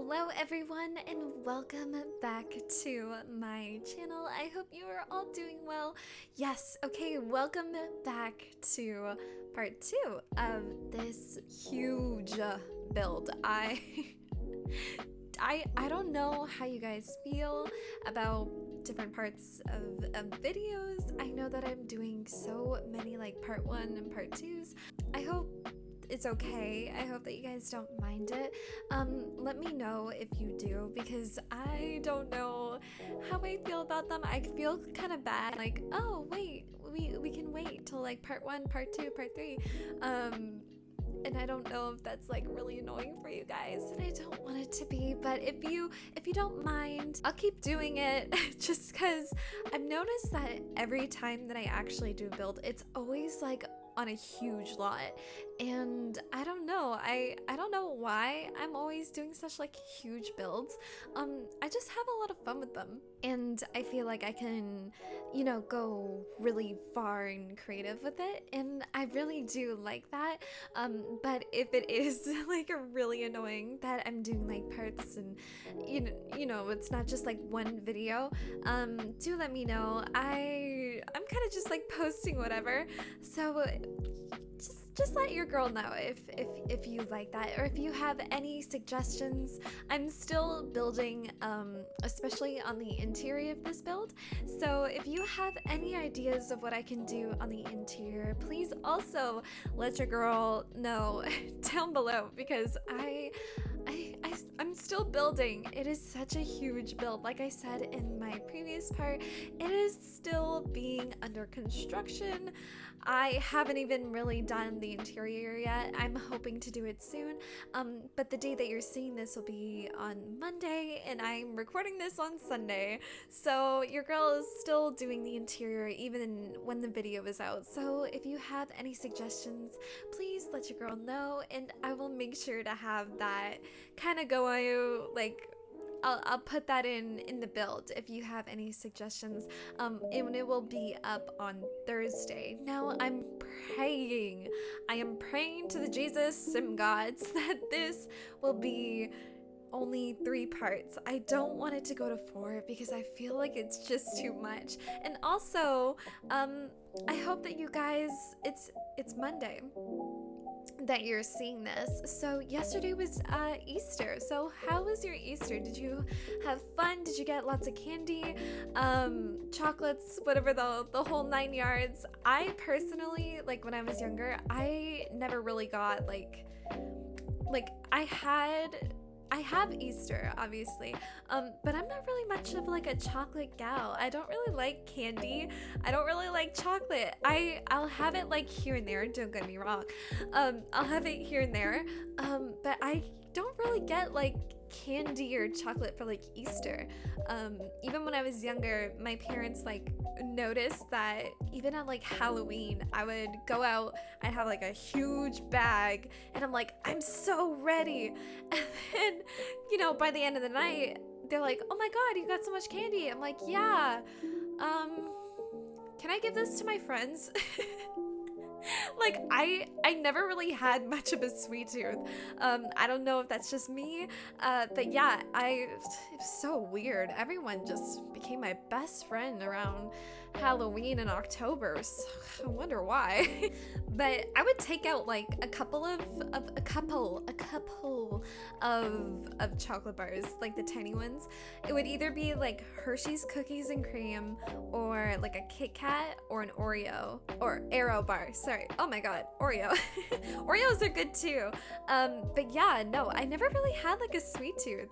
Hello everyone and welcome back to my channel. I hope you are all doing well. Yes, okay, welcome back to part 2 of this huge build. I don't know how you guys feel about different parts of videos. I know that I'm doing so many like part 1 and part 2s. I hope it's okay. I hope that you guys don't mind it. Let me know if you do, because I don't know how I feel about them. I feel kind of bad, like, oh wait, we can wait till like part 1, part 2, part 3. And I don't know if that's like really annoying for you guys, and I don't want it to be, but if you don't mind, I'll keep doing it just because I've noticed that every time that I actually do a build, it's always like on a huge lot, and I don't know, I don't know why I'm always doing such like huge builds. I just have a lot of fun with them, and I feel like I can, you know, go really far and creative with it, and I really do like that. But if it is like really annoying that I'm doing like parts and you know it's not just like one video, do let me know. I'm kind of just like posting whatever, so just let your girl know if you like that, or if you have any suggestions. I'm still building, especially on the interior of this build, so if you have any ideas of what I can do on the interior, please also let your girl know down below, because I'm still building. It is such a huge build. Like I said in my previous part, it is still being under construction. I haven't even really done the interior yet. I'm hoping to do it soon, but the day that you're seeing this will be on Monday, and I'm recording this on Sunday, so your girl is still doing the interior even when the video is out. So if you have any suggestions, please let your girl know, and I will make sure to have that kind of go out, like I'll put that in the build if you have any suggestions, and it will be up on Thursday. Now I am praying to the Jesus Sim gods that this will be only 3 parts. I don't want it to go to 4 because I feel like it's just too much. And also, I hope that you guys, it's Monday that you're seeing this. So yesterday was Easter. So how was your Easter? Did you have fun? Did you get lots of candy, chocolates, whatever, the whole 9 yards? I personally, like when I was younger, I never really got like I have Easter, obviously, but I'm not really much of like a chocolate gal. I don't really like candy. I don't really like chocolate. I'll have it like here and there, don't get me wrong. I'll have it here and there, but I don't really get like candy or chocolate for like Easter. Even when I was younger, my parents like noticed that even at like Halloween, I would go out, I'd have like a huge bag, and I'm like, I'm so ready. And then, you know, by the end of the night, they're like, oh my god, you got so much candy. I'm like, yeah, can I give this to my friends? Like I never really had much of a sweet tooth. I don't know if that's just me, but yeah, it's so weird. Everyone just became my best friend around Halloween in October, so I wonder why. But I would take out like a couple of chocolate bars, like the tiny ones. It would either be like Hershey's cookies and cream, or like a Kit Kat, or an Oreo, or Aero bar. Sorry. Oh my god, Oreo. Oreos are good too. But yeah, no, I never really had like a sweet tooth.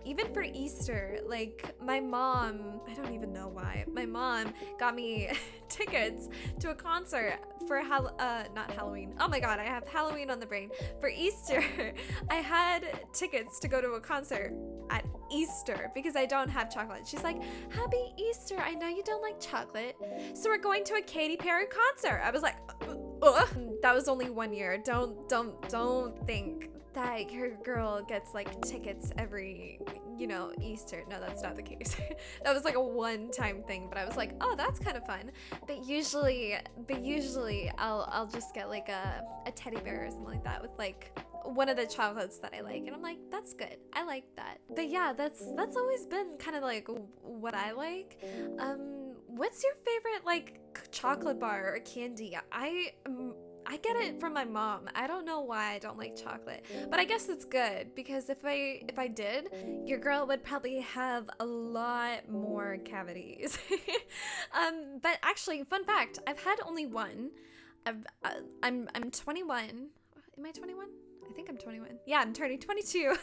Even for Easter, like my mom, I don't even know why, my mom got me tickets to a concert for not Halloween. Oh my god, I have Halloween on the brain. For Easter, I had tickets to go to a concert at Easter because I don't have chocolate. She's like, happy Easter, I know you don't like chocolate, so we're going to a Katy Perry concert. I was like, ugh. That was only 1 year. Don't think that your girl gets like tickets every, you know, Easter. No, that's not the case. That was like a one-time thing, but I was like, oh, that's kind of fun. But usually I'll just get like a teddy bear or something like that with like one of the chocolates that I like. And I'm like, that's good. I like that. But yeah, that's always been kind of like what I like. What's your favorite like chocolate bar or candy? I get it from my mom. I don't know why I don't like chocolate, but I guess it's good because if I did, your girl would probably have a lot more cavities. But actually, fun fact: I've had only one. I'm 21. Am I 21? I think I'm 21. Yeah, I'm turning 22.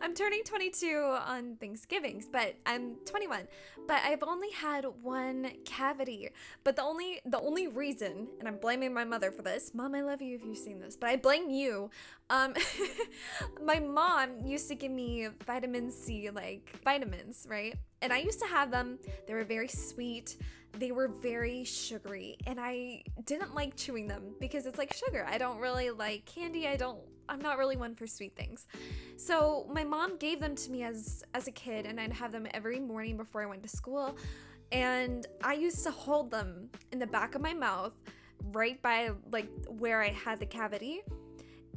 I'm turning 22 on Thanksgivings, but I'm 21. But I've only had one cavity. But the only reason, and I'm blaming my mother for this. Mom, I love you if you've seen this, but I blame you. My mom used to give me vitamin C, like vitamins, right? And I used to have them. They were very sweet. They were very sugary, and I didn't like chewing them because it's like sugar. I don't really like candy. I'm not really one for sweet things. So my mom gave them to me as a kid, and I'd have them every morning before I went to school. And I used to hold them in the back of my mouth, right by like where I had the cavity.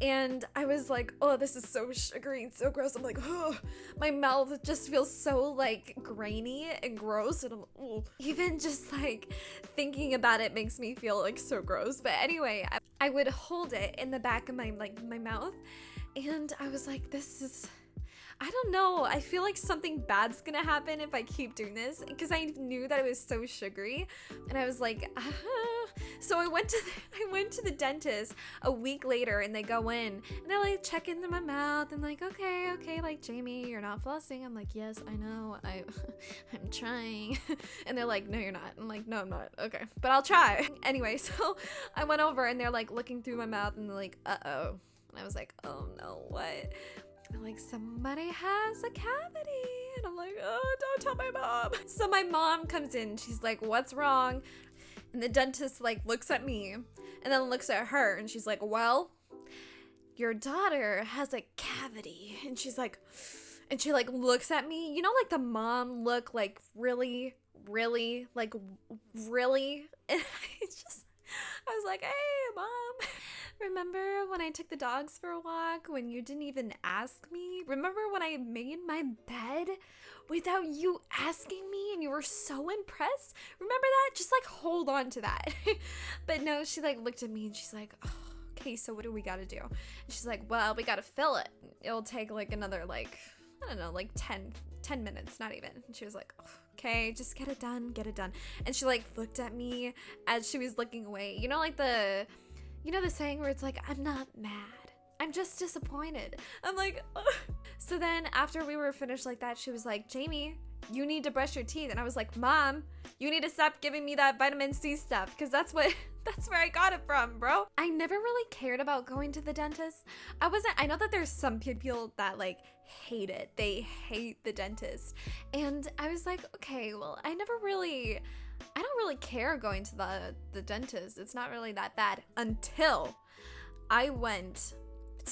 And I was like, oh, this is so sugary and so gross. I'm like, oh, my mouth just feels so like grainy and gross. And I'm, oh. Even just like thinking about it makes me feel like so gross. But anyway, I would hold it in the back of my mouth. And I was like, I don't know. I feel like something bad's gonna happen if I keep doing this because I knew that it was so sugary, and I was like, So I went to the dentist a week later, and they go in and they like check into my mouth and like, okay, like Jamie, you're not flossing. I'm like, yes, I know, I'm trying, and they're like, no, you're not. I'm like, no, I'm not. Okay, but I'll try anyway. So I went over and they're like looking through my mouth and they're like, uh-oh, and I was like, oh no, what? And like, somebody has a cavity. And I'm like, oh, don't tell my mom. So my mom comes in. She's like, what's wrong? And the dentist like looks at me and then looks at her. And she's like, well, your daughter has a cavity. And she's like, and she like looks at me. You know, like the mom look, like really, like really. And I was like, hey, mom. Remember when I took the dogs for a walk when you didn't even ask me? Remember when I made my bed without you asking me and you were so impressed? Remember that? Just like hold on to that. But no, she like looked at me and she's like, oh, okay, so what do we gotta do? And she's like, well, we gotta fill it. It'll take like another like, I don't know, like 10 minutes, not even. And she was like, oh, okay, just get it done. And she like looked at me as she was looking away. You know, like the saying where it's like, I'm not mad, I'm just disappointed. I'm like, ugh. So then after we were finished like that, she was like, Jamie, you need to brush your teeth. And I was like, Mom, you need to stop giving me that vitamin C stuff, because that's where I got it from, bro. I never really cared about going to the dentist. I know that there's some people that like hate it. They hate the dentist. And I was like, okay, well, I don't really care going to the dentist. It's not really that bad until I went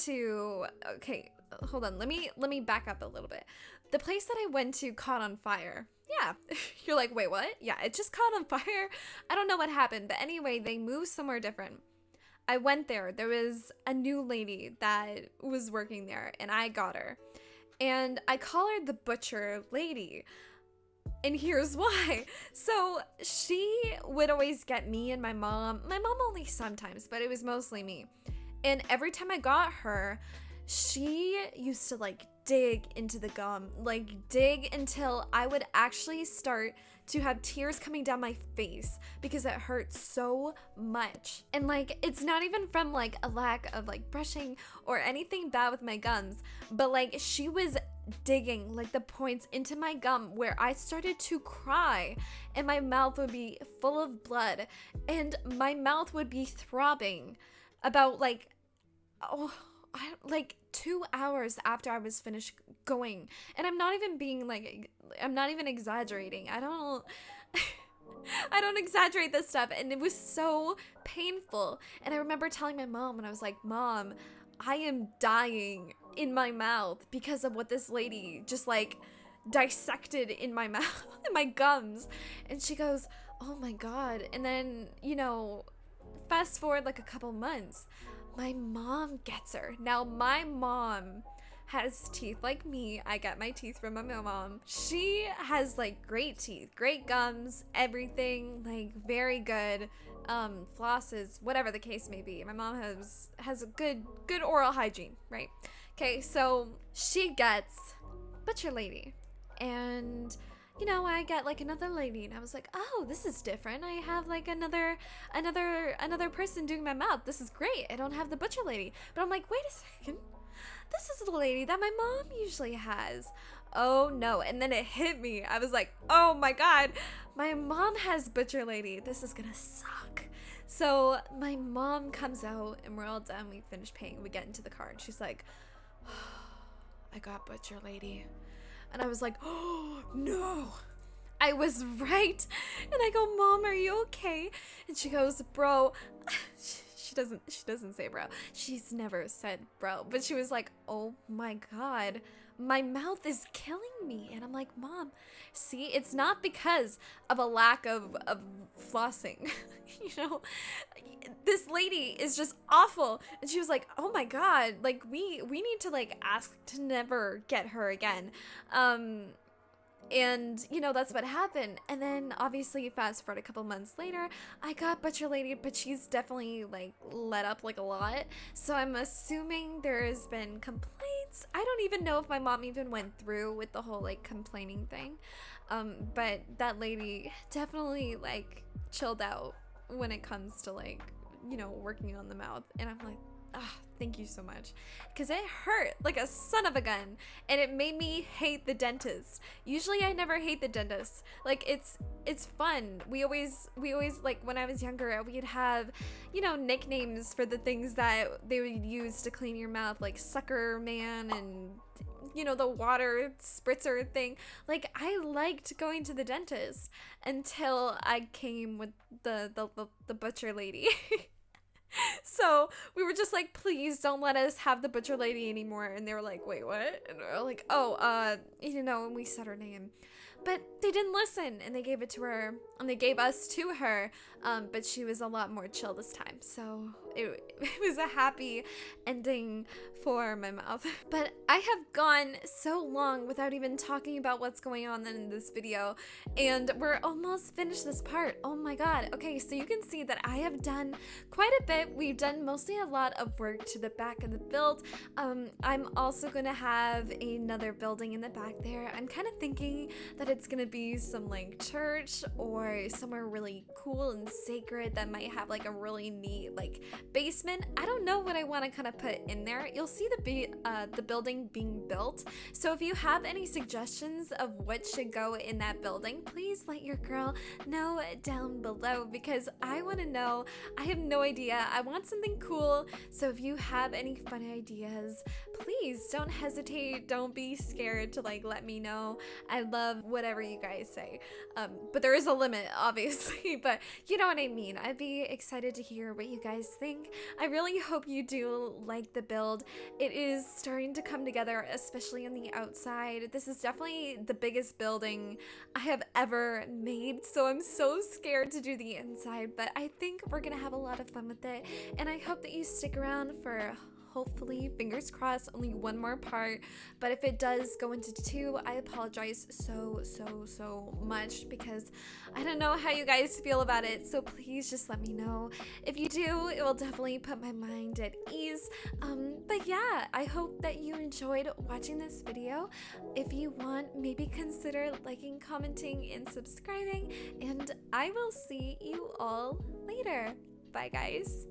to, okay, hold on. Let me back up a little bit. The place that I went to caught on fire. Yeah. You're like, wait, what? Yeah, it just caught on fire. I don't know what happened, but anyway, they moved somewhere different. I went there. There was a new lady that was working there, and I got her. And I call her the butcher lady. And here's why. So she would always get me and my mom only sometimes, but it was mostly me. And every time I got her, she used to like dig into the gum, like dig until I would actually start to have tears coming down my face because it hurt so much. And like, it's not even from like a lack of like brushing or anything bad with my gums, but like she was digging like the points into my gum where I started to cry and my mouth would be full of blood and my mouth would be throbbing about like, like 2 hours after I was finished going. And I'm not even exaggerating. I don't exaggerate this stuff. And it was so painful. And I remember telling my mom, and I was like, Mom, I am dying in my mouth because of what this lady just like dissected in my mouth, in my gums. And she goes, oh my God. And then, fast forward like a couple months, my mom gets her. Now, my mom has teeth like me. I got my teeth from my mom. She has like great teeth, great gums, everything, like very good flosses, whatever the case may be. My mom has a good oral hygiene, right? Okay, so she gets butcher lady, and you know, I get like another lady, and I was like, oh, this is different. I have like another person doing my mouth. This is great. I don't have the butcher lady. But I'm like, wait a second. This is the lady that my mom usually has. Oh no. And then it hit me. I was like, oh my God, my mom has butcher lady. This is gonna suck. So my mom comes out and we're all done. We finish paying. We get into the car and she's like, oh, I got butcher lady. And I was like, oh no, I was right. And I go, Mom, are you okay? And she goes, bro, she doesn't say bro. She's never said bro, but she was like, oh my God, my mouth is killing me. And I'm like, Mom, see, it's not because of a lack of flossing. You know, this lady is just awful. And she was like, oh my God, like we need to like ask to never get her again. And you know, that's what happened. And then obviously fast forward a couple months later, I got butcher lady, but she's definitely like let up like a lot. So I'm assuming there's been complaints. I don't even know if my mom even went through with the whole like complaining thing. But that lady definitely like chilled out when it comes to like, you know, working on the mouth. And I'm like, ah, thank you so much, because it hurt like a son of a gun, and it made me hate the dentist. Usually I never hate the dentist. Like it's fun. We always like, when I was younger, we'd have, you know, nicknames for the things that they would use to clean your mouth, like sucker man and, you know, the water spritzer thing. Like I liked going to the dentist until I came with the butcher lady. So we were just like, please don't let us have the butcher lady anymore. And they were like, wait, what? And we were like, oh, you know, and we said her name. But they didn't listen, and they gave it to her, and they gave us to her, but she was a lot more chill this time. So it was a happy ending for my mouth. But I have gone so long without even talking about what's going on in this video, and we're almost finished this part. Oh my God. Okay, so you can see that I have done quite a bit. We've done mostly a lot of work to the back of the build. I'm also gonna have another building in the back there. I'm kind of thinking that it's gonna be some like church or somewhere really cool and sacred that might have like a really neat like basement. I don't know what I want to kind of put in there. You'll see the building being built. So if you have any suggestions of what should go in that building, please let your girl know down below, because I want to know. I have no idea. I want something cool. So if you have any fun ideas, please don't hesitate. Don't be scared to like let me know. I love whatever you guys say. But there is a limit, obviously, but you know what I mean. I'd be excited to hear what you guys think. I really hope you do like the build. It is starting to come together, especially on the outside. This is definitely the biggest building I have ever made, so I'm so scared to do the inside, but I think we're gonna have a lot of fun with it, and I hope that you stick around for, hopefully, fingers crossed, only one more part. But if it does go into 2, I apologize so much, because I don't know how you guys feel about it. So please just let me know. If you do, it will definitely put my mind at ease. But yeah, I hope that you enjoyed watching this video. If you want, maybe consider liking, commenting, and subscribing, and I will see you all later. Bye guys.